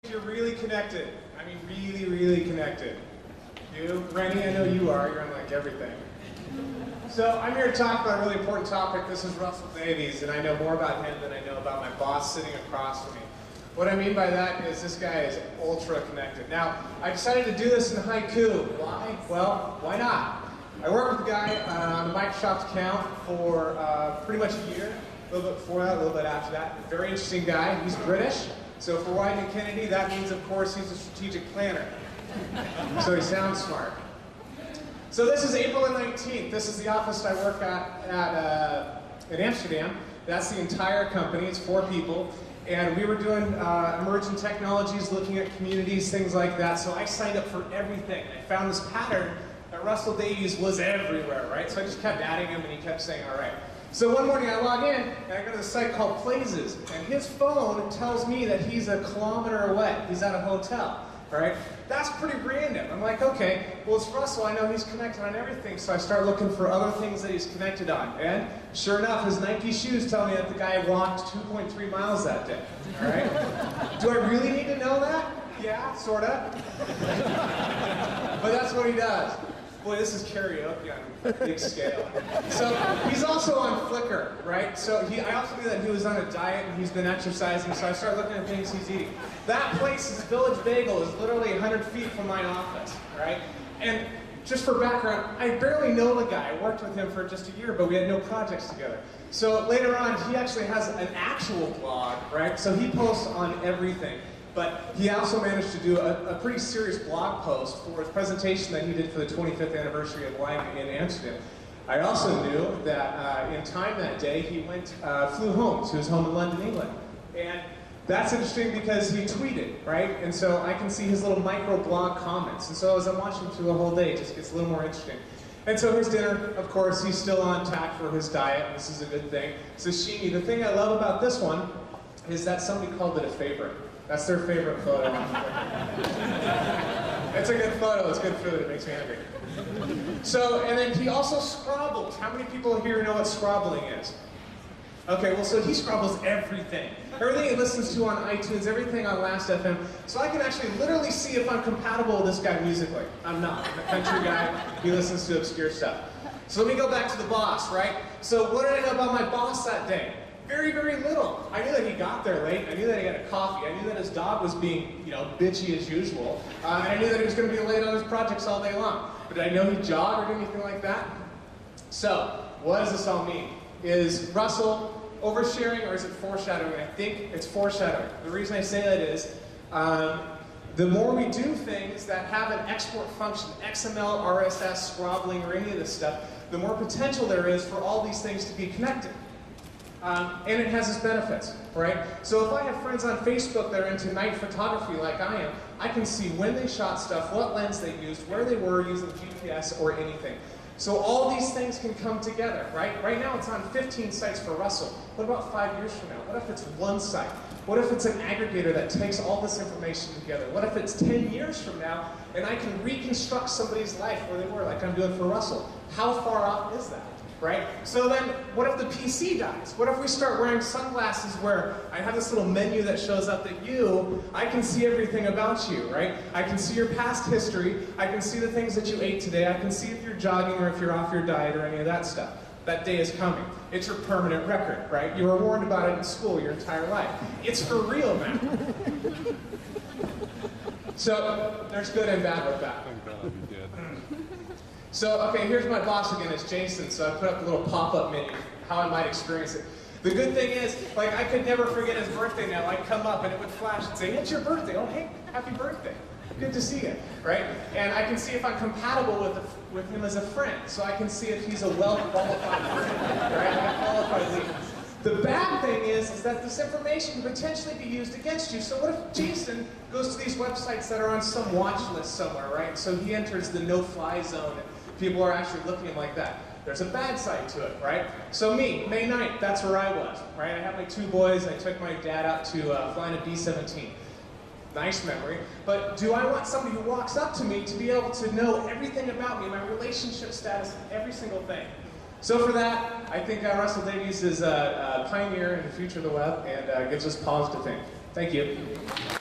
You're really connected. I mean, really, really connected. You, Rennie, I know you are. You're on like everything. So I'm here to talk about a really important topic. This is Russell Davies, and I know more about him than I know about my boss sitting across from me. What I mean by that is this guy is ultra connected. Now, I decided to do this in haiku. Why? Well, why not? I worked with a guy on the Microsoft account for pretty much a year. A little bit before that, a little bit after that. Very interesting guy. He's British. So for Wyden Kennedy, that means, of course, he's a strategic planner. So he sounds smart. So this is April the 19th. This is the office I work at in Amsterdam. That's the entire company. It's 4 people. And we were doing emerging technologies, looking at communities, things like that. So I signed up for everything. I found this pattern that Russell Davies was everywhere, right? So I just kept adding him, and he kept saying, all right. So one morning I log in, and I go to this site called Places, and his phone tells me that he's a kilometer away. He's at a hotel, right? That's pretty random. I'm like, okay, well, it's Russell. I know he's connected on everything, so I start looking for other things that he's connected on. And sure enough, his Nike shoes tell me that the guy walked 2.3 miles that day, all right? Do I really need to know that? Yeah, sort of. But that's what he does. Boy, this is karaoke on a big scale. So he's also on Flickr, right? So I also knew that he was on a diet and he's been exercising, so I started looking at things he's eating. That place, his Village Bagel, is literally 100 feet from my office, right? And just for background, I barely know the guy. I worked with him for just a year, but we had no projects together. So later on, he actually has an actual blog, right? So he posts on everything. But he also managed to do a pretty serious blog post for his presentation that he did for the 25th anniversary of Wyden in Amsterdam. I also knew that in time that day, he flew home to his home in London, England. And that's interesting because he tweeted, right? And so I can see his little micro-blog comments. And so as I'm watching through the whole day, it just gets a little more interesting. And so his dinner, of course, he's still on tack for his diet. This is a good thing. Sashimi. The thing I love about this one is that somebody called it a favorite. That's their favorite photo. It's a good photo. It's good food. It makes me hungry. So, and then he also scrabbles. How many people here know what scrabbling is? Okay, well, so he scrabbles everything. Everything he listens to on iTunes, everything on Last.fm. So I can actually literally see if I'm compatible with this guy musically. I'm not. I'm a country guy. He listens to obscure stuff. So let me go back to the boss, right? So what did I know about my boss that day? Very, very little. I knew that he got there late. I knew that he had a coffee. I knew that his dog was being, bitchy as usual. And I knew that he was going to be late on his projects all day long. But did I know he'd jog or do anything like that? So, what does this all mean? Is Russell oversharing or is it foreshadowing? I think it's foreshadowing. The reason I say that is, the more we do things that have an export function, XML, RSS, scrabbling, or any of this stuff, the more potential there is for all these things to be connected. And it has its benefits, right? So if I have friends on Facebook that are into night photography like I am, I can see when they shot stuff, what lens they used, where they were using GPS or anything. So all these things can come together, right? Right now it's on 15 sites for Russell. What about 5 years from now? What if it's one site? What if it's an aggregator that takes all this information together? What if it's 10 years from now and I can reconstruct somebody's life where they were, like I'm doing for Russell? How far off is that? Right? So then, what if the PC dies? What if we start wearing sunglasses where I have this little menu that shows up that I can see everything about you, right? I can see your past history, I can see the things that you ate today, I can see if you're jogging or if you're off your diet or any of that stuff. That day is coming. It's your permanent record, right? You were warned about it in school your entire life. It's for real now. So, there's good and bad with that. Thank God you did. So, okay, here's my boss again, it's Jason, so I put up a little pop-up menu, how I might experience it. The good thing is, like, I could never forget his birthday now. I'd come up and it would flash and say, it's your birthday. Oh, hey, happy birthday. Good to see you, right? And I can see if I'm compatible with him as a friend, so I can see if he's a well-qualified friend, right? Like a qualified lead. The bad thing is that this information can potentially be used against you. So what if Jason goes to these websites that are on some watch list somewhere, right? So he enters the no-fly zone, and people are actually looking at him like that. There's a bad side to it, right? So me, May 9th, that's where I was, right? I had my 2 boys, I took my dad out to fly in a B-17. Nice memory, but do I want somebody who walks up to me to be able to know everything about me, my relationship status, every single thing? So for that, I think Russell Davies is a pioneer in the future of the web and gives us pause to think. Thank you.